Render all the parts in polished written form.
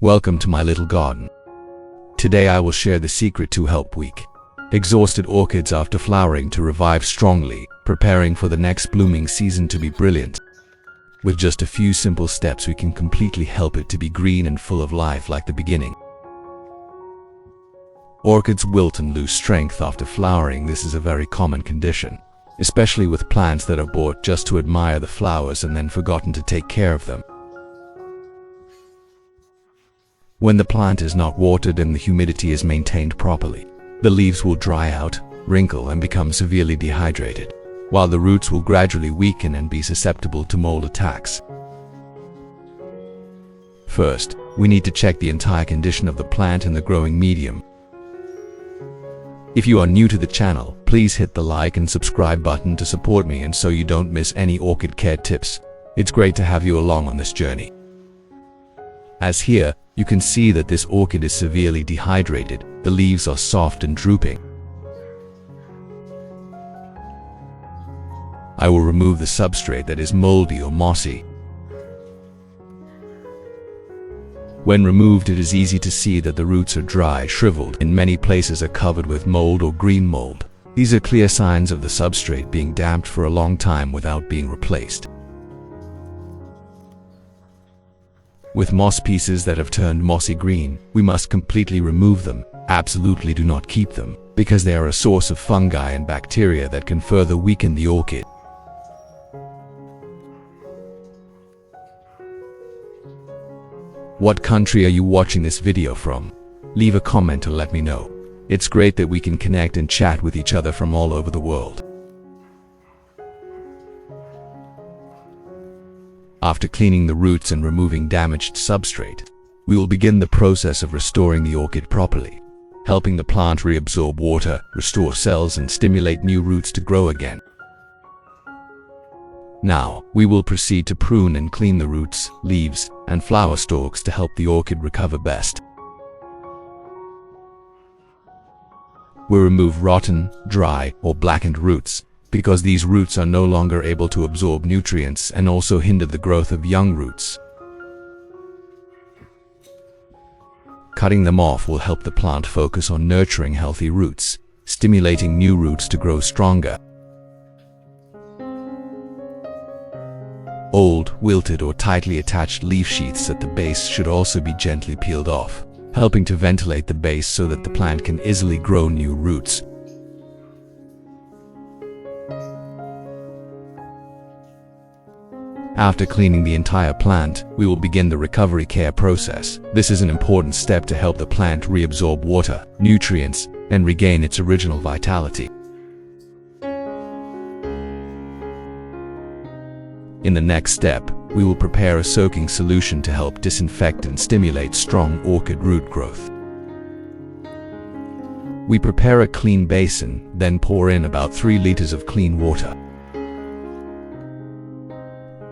Welcome to my little garden. Today I will share the secret to help weak, exhausted orchids after flowering to revive strongly, preparing for the next blooming season to be brilliant. With just a few simple steps we can completely help it to be green and full of life like the beginning. Orchids wilt and lose strength after flowering. This is a very common condition, especially with plants that are bought just to admire the flowers and then forgotten to take care of them. When the plant is not watered and the humidity is maintained properly, the leaves will dry out, wrinkle and become severely dehydrated, while the roots will gradually weaken and be susceptible to mold attacks. First, we need to check the entire condition of the plant and the growing medium. If you are new to the channel, please hit the like and subscribe button to support me and so you don't miss any orchid care tips. It's great to have you along on this journey. As here, you can see that this orchid is severely dehydrated. The leaves are soft and drooping. I will remove the substrate that is moldy or mossy. When removed, it is easy to see that the roots are dry, shriveled, and in many places are covered with mold or green mold. These are clear signs of the substrate being damped for a long time without being replaced. With moss pieces that have turned mossy green, we must completely remove them. Absolutely do not keep them, because they are a source of fungi and bacteria that can further weaken the orchid. What country are you watching this video from? Leave a comment to let me know. It's great that we can connect and chat with each other from all over the world. After cleaning the roots and removing damaged substrate, we will begin the process of restoring the orchid properly, helping the plant reabsorb water, restore cells, and stimulate new roots to grow again. Now, we will proceed to prune and clean the roots, leaves, and flower stalks to help the orchid recover best. We remove rotten, dry, or blackened roots, because these roots are no longer able to absorb nutrients and also hinder the growth of young roots. Cutting them off will help the plant focus on nurturing healthy roots, stimulating new roots to grow stronger. Old, wilted or tightly attached leaf sheaths at the base should also be gently peeled off, helping to ventilate the base so that the plant can easily grow new roots. After cleaning the entire plant, we will begin the recovery care process. This is an important step to help the plant reabsorb water, nutrients, and regain its original vitality. In the next step, we will prepare a soaking solution to help disinfect and stimulate strong orchid root growth. We prepare a clean basin, then pour in about 3 liters of clean water.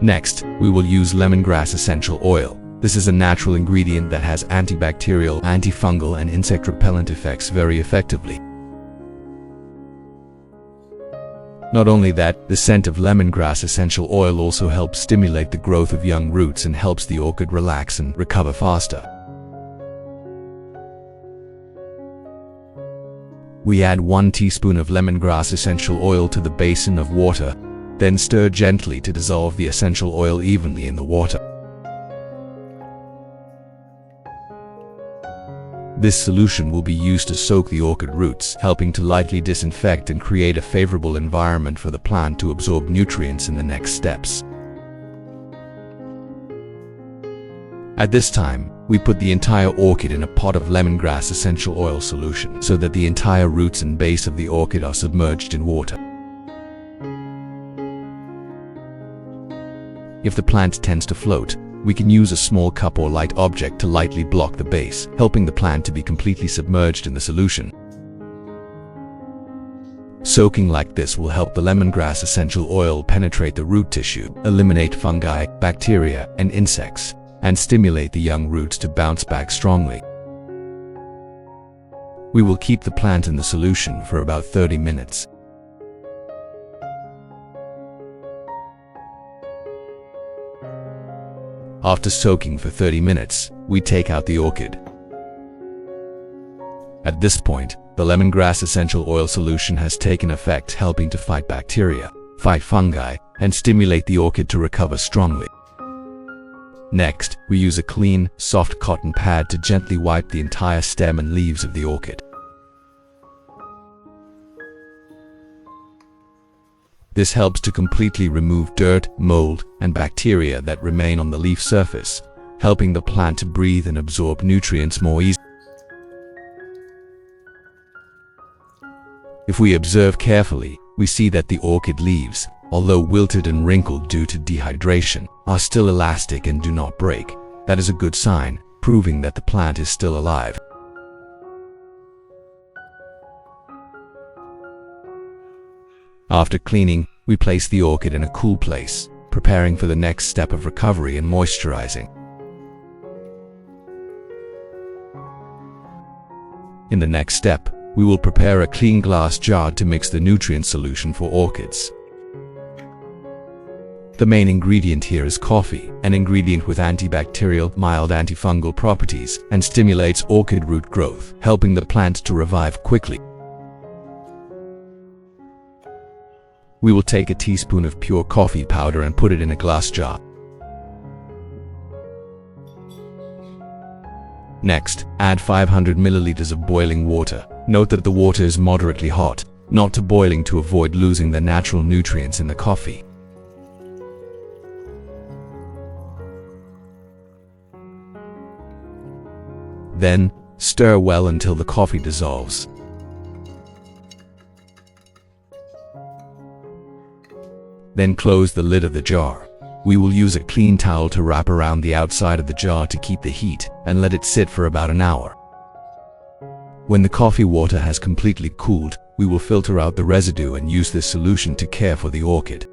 Next, we will use lemongrass essential oil. This is a natural ingredient that has antibacterial, antifungal, and insect repellent effects very effectively. Not only that, the scent of lemongrass essential oil also helps stimulate the growth of young roots and helps the orchid relax and recover faster. We add 1 teaspoon of lemongrass essential oil to the basin of water, then stir gently to dissolve the essential oil evenly in the water. This solution will be used to soak the orchid roots, helping to lightly disinfect and create a favorable environment for the plant to absorb nutrients in the next steps. At this time, we put the entire orchid in a pot of lemongrass essential oil solution so that the entire roots and base of the orchid are submerged in water. If the plant tends to float, we can use a small cup or light object to lightly block the base, helping the plant to be completely submerged in the solution. Soaking like this will help the lemongrass essential oil penetrate the root tissue, eliminate fungi, bacteria, and insects, and stimulate the young roots to bounce back strongly. We will keep the plant in the solution for about 30 minutes. After soaking for 30 minutes, we take out the orchid. At this point, the lemongrass essential oil solution has taken effect, helping to fight bacteria, fight fungi, and stimulate the orchid to recover strongly. Next, we use a clean, soft cotton pad to gently wipe the entire stem and leaves of the orchid. This helps to completely remove dirt, mold, and bacteria that remain on the leaf surface, helping the plant to breathe and absorb nutrients more easily. If we observe carefully, we see that the orchid leaves, although wilted and wrinkled due to dehydration, are still elastic and do not break. That is a good sign, proving that the plant is still alive. After cleaning, we place the orchid in a cool place, preparing for the next step of recovery and moisturizing. In the next step, we will prepare a clean glass jar to mix the nutrient solution for orchids. The main ingredient here is coffee, an ingredient with antibacterial, mild antifungal properties, and stimulates orchid root growth, helping the plant to revive quickly. We will take a teaspoon of pure coffee powder and put it in a glass jar. Next, add 500 milliliters of boiling water. Note that the water is moderately hot, not too boiling to avoid losing the natural nutrients in the coffee. Then, stir well until the coffee dissolves. Then close the lid of the jar. We will use a clean towel to wrap around the outside of the jar to keep the heat and let it sit for about an hour. When the coffee water has completely cooled, we will filter out the residue and use this solution to care for the orchid.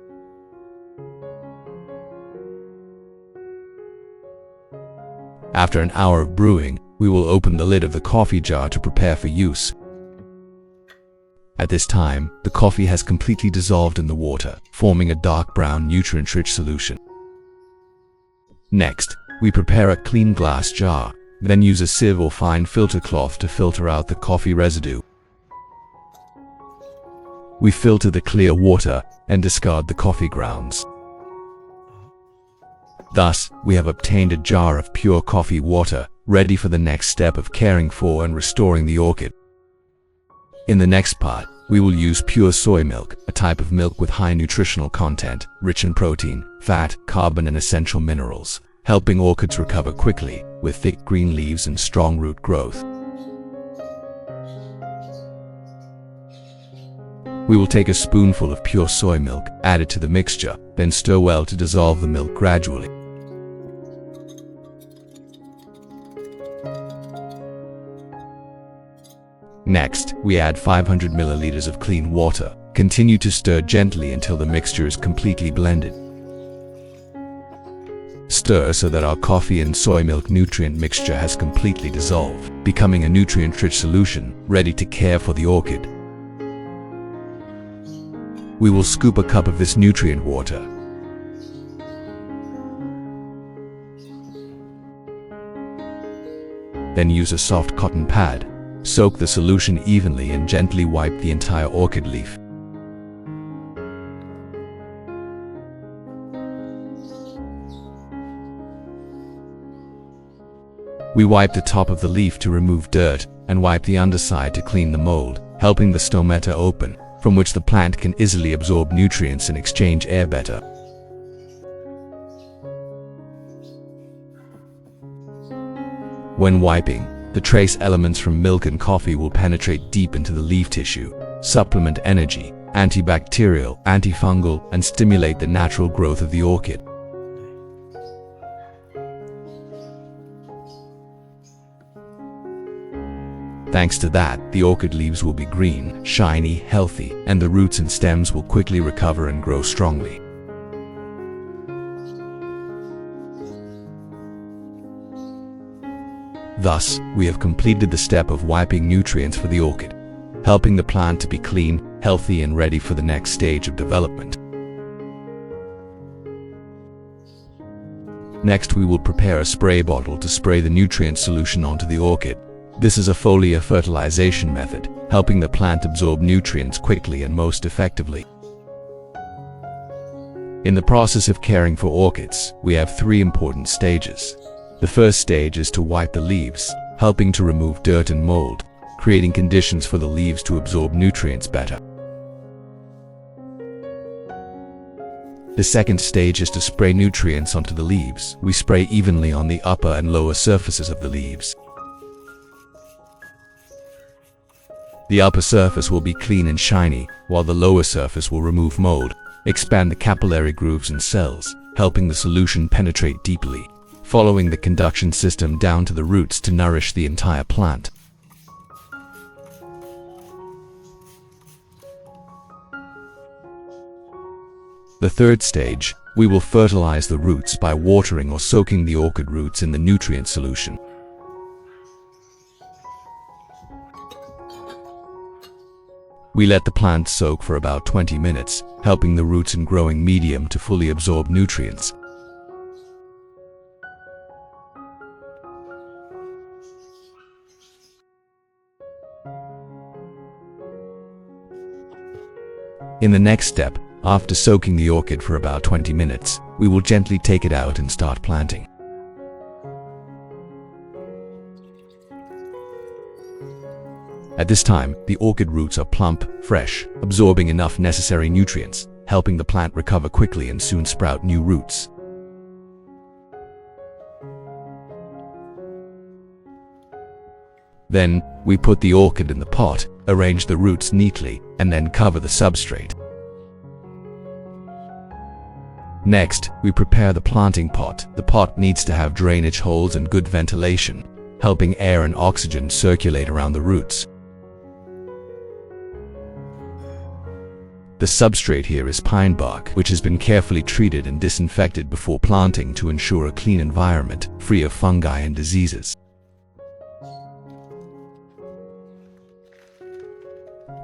After an hour of brewing, we will open the lid of the coffee jar to prepare for use. At this time, the coffee has completely dissolved in the water, forming a dark brown nutrient-rich solution. Next, we prepare a clean glass jar, then use a sieve or fine filter cloth to filter out the coffee residue. We filter the clear water and discard the coffee grounds. Thus, we have obtained a jar of pure coffee water, ready for the next step of caring for and restoring the orchid. In the next part, we will use pure soy milk, a type of milk with high nutritional content, rich in protein, fat, carbon, and essential minerals, helping orchids recover quickly, with thick green leaves and strong root growth. We will take a spoonful of pure soy milk, add it to the mixture, then stir well to dissolve the milk gradually. Next, we add 500 milliliters of clean water. Continue to stir gently until the mixture is completely blended. Stir so that our coffee and soy milk nutrient mixture has completely dissolved, becoming a nutrient-rich solution, ready to care for the orchid. We will scoop a cup of this nutrient water. Then use a soft cotton pad. Soak the solution evenly and gently wipe the entire orchid leaf. We wipe the top of the leaf to remove dirt and wipe the underside to clean the mold, helping the stomata open, from which the plant can easily absorb nutrients and exchange air better. When wiping, the trace elements from milk and coffee will penetrate deep into the leaf tissue, supplement energy, antibacterial, antifungal, and stimulate the natural growth of the orchid. Thanks to that, the orchid leaves will be green, shiny, healthy, and the roots and stems will quickly recover and grow strongly. Thus, we have completed the step of wiping nutrients for the orchid, helping the plant to be clean, healthy, and ready for the next stage of development. Next, we will prepare a spray bottle to spray the nutrient solution onto the orchid. This is a foliar fertilization method, helping the plant absorb nutrients quickly and most effectively. In the process of caring for orchids, we have 3 important stages. The first stage is to wipe the leaves, helping to remove dirt and mold, creating conditions for the leaves to absorb nutrients better. The second stage is to spray nutrients onto the leaves. We spray evenly on the upper and lower surfaces of the leaves. The upper surface will be clean and shiny, while the lower surface will remove mold, expand the capillary grooves and cells, helping the solution penetrate deeply, following the conduction system down to the roots to nourish the entire plant. The third stage, we will fertilize the roots by watering or soaking the orchid roots in the nutrient solution. We let the plant soak for about 20 minutes, helping the roots and growing medium to fully absorb nutrients. In the next step, after soaking the orchid for about 20 minutes, we will gently take it out and start planting. At this time, the orchid roots are plump, fresh, absorbing enough necessary nutrients, helping the plant recover quickly and soon sprout new roots. Then, we put the orchid in the pot, arrange the roots neatly, and then cover the substrate. Next, we prepare the planting pot. The pot needs to have drainage holes and good ventilation, helping air and oxygen circulate around the roots. The substrate here is pine bark, which has been carefully treated and disinfected before planting to ensure a clean environment, free of fungi and diseases.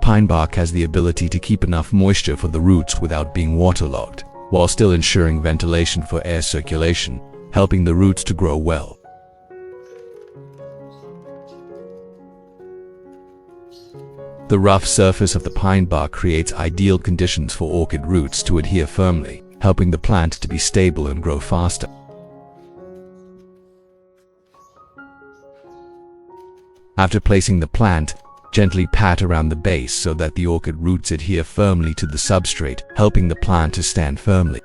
Pine bark has the ability to keep enough moisture for the roots without being waterlogged, while still ensuring ventilation for air circulation, helping the roots to grow well. The rough surface of the pine bark creates ideal conditions for orchid roots to adhere firmly, helping the plant to be stable and grow faster. After placing the plant, gently pat around the base so that the orchid roots adhere firmly to the substrate, helping the plant to stand firmly.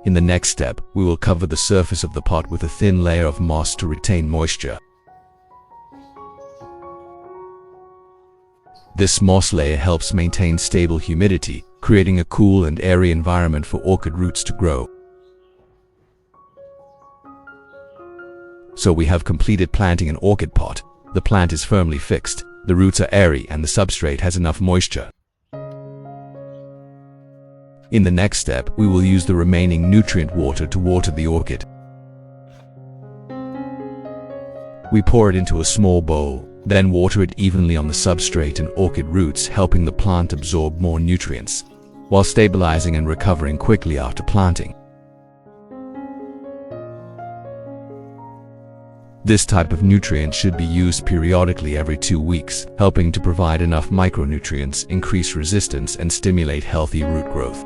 In the next step, we will cover the surface of the pot with a thin layer of moss to retain moisture. This moss layer helps maintain stable humidity, creating a cool and airy environment for orchid roots to grow. So we have completed planting an orchid pot. The plant is firmly fixed, the roots are airy, and the substrate has enough moisture. In the next step, we will use the remaining nutrient water to water the orchid. We pour it into a small bowl, then water it evenly on the substrate and orchid roots, helping the plant absorb more nutrients, while stabilizing and recovering quickly after planting. This type of nutrient should be used periodically every 2 weeks, helping to provide enough micronutrients, increase resistance, and stimulate healthy root growth.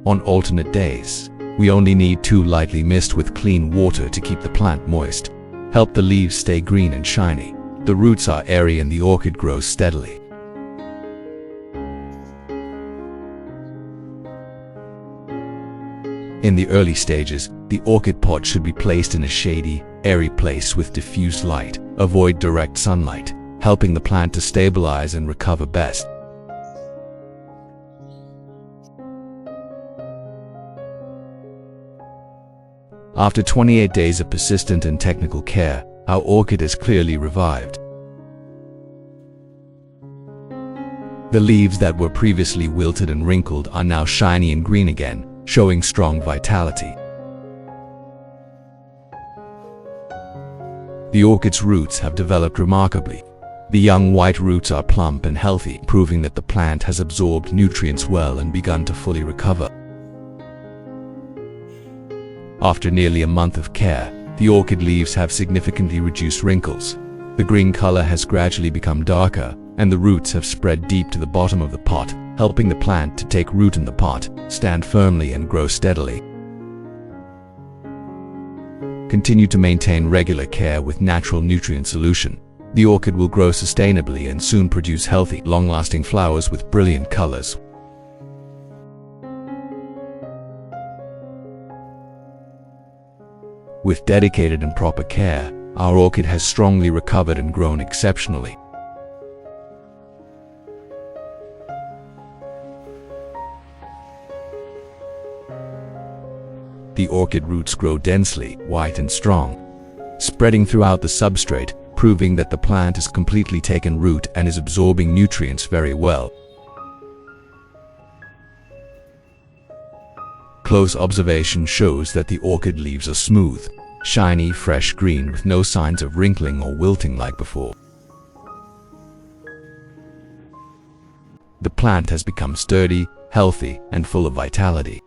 On alternate days, we only need to lightly mist with clean water to keep the plant moist, help the leaves stay green and shiny. The roots are airy and the orchid grows steadily. In the early stages, the orchid pot should be placed in a shady, airy place with diffused light. Avoid direct sunlight, helping the plant to stabilize and recover best. After 28 days of persistent and technical care, our orchid is clearly revived. The leaves that were previously wilted and wrinkled are now shiny and green again, showing strong vitality. The orchid's roots have developed remarkably, The young white roots are plump and healthy, proving that the plant has absorbed nutrients well and begun to fully recover. After nearly a month of care, the orchid leaves have significantly reduced wrinkles. The green color has gradually become darker, and the roots have spread deep to the bottom of the pot, helping the plant to take root in the pot, stand firmly, and grow steadily. Continue to maintain regular care with natural nutrient solution. The orchid will grow sustainably and soon produce healthy, long-lasting flowers with brilliant colors. With dedicated and proper care, our orchid has strongly recovered and grown exceptionally. The orchid roots grow densely, white and strong, spreading throughout the substrate, proving that the plant has completely taken root and is absorbing nutrients very well. Close observation shows that the orchid leaves are smooth, shiny, fresh green with no signs of wrinkling or wilting like before. The plant has become sturdy, healthy, and full of vitality.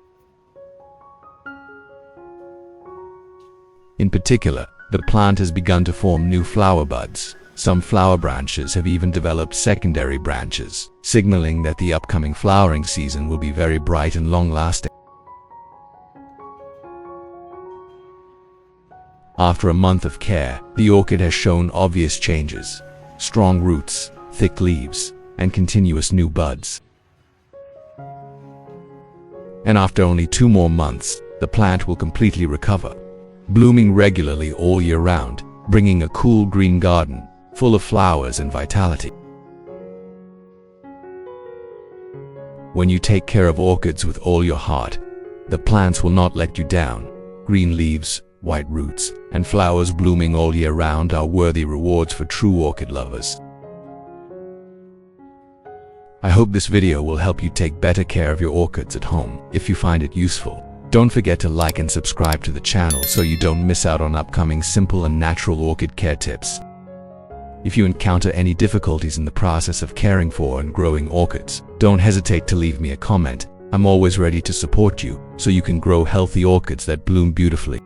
In particular, the plant has begun to form new flower buds. Some flower branches have even developed secondary branches, signaling that the upcoming flowering season will be very bright and long-lasting. After a month of care, the orchid has shown obvious changes: strong roots, thick leaves, and continuous new buds. And after only 2 more months, the plant will completely recover, blooming regularly all year round, bringing a cool green garden full of flowers and vitality. When you take care of orchids with all your heart, the plants will not let you down. Green leaves, white roots, and flowers blooming all year round are worthy rewards for true orchid lovers. I hope this video will help you take better care of your orchids at home. If you find it useful, don't forget to like and subscribe to the channel so you don't miss out on upcoming simple and natural orchid care tips. If you encounter any difficulties in the process of caring for and growing orchids, don't hesitate to leave me a comment. I'm always ready to support you so you can grow healthy orchids that bloom beautifully.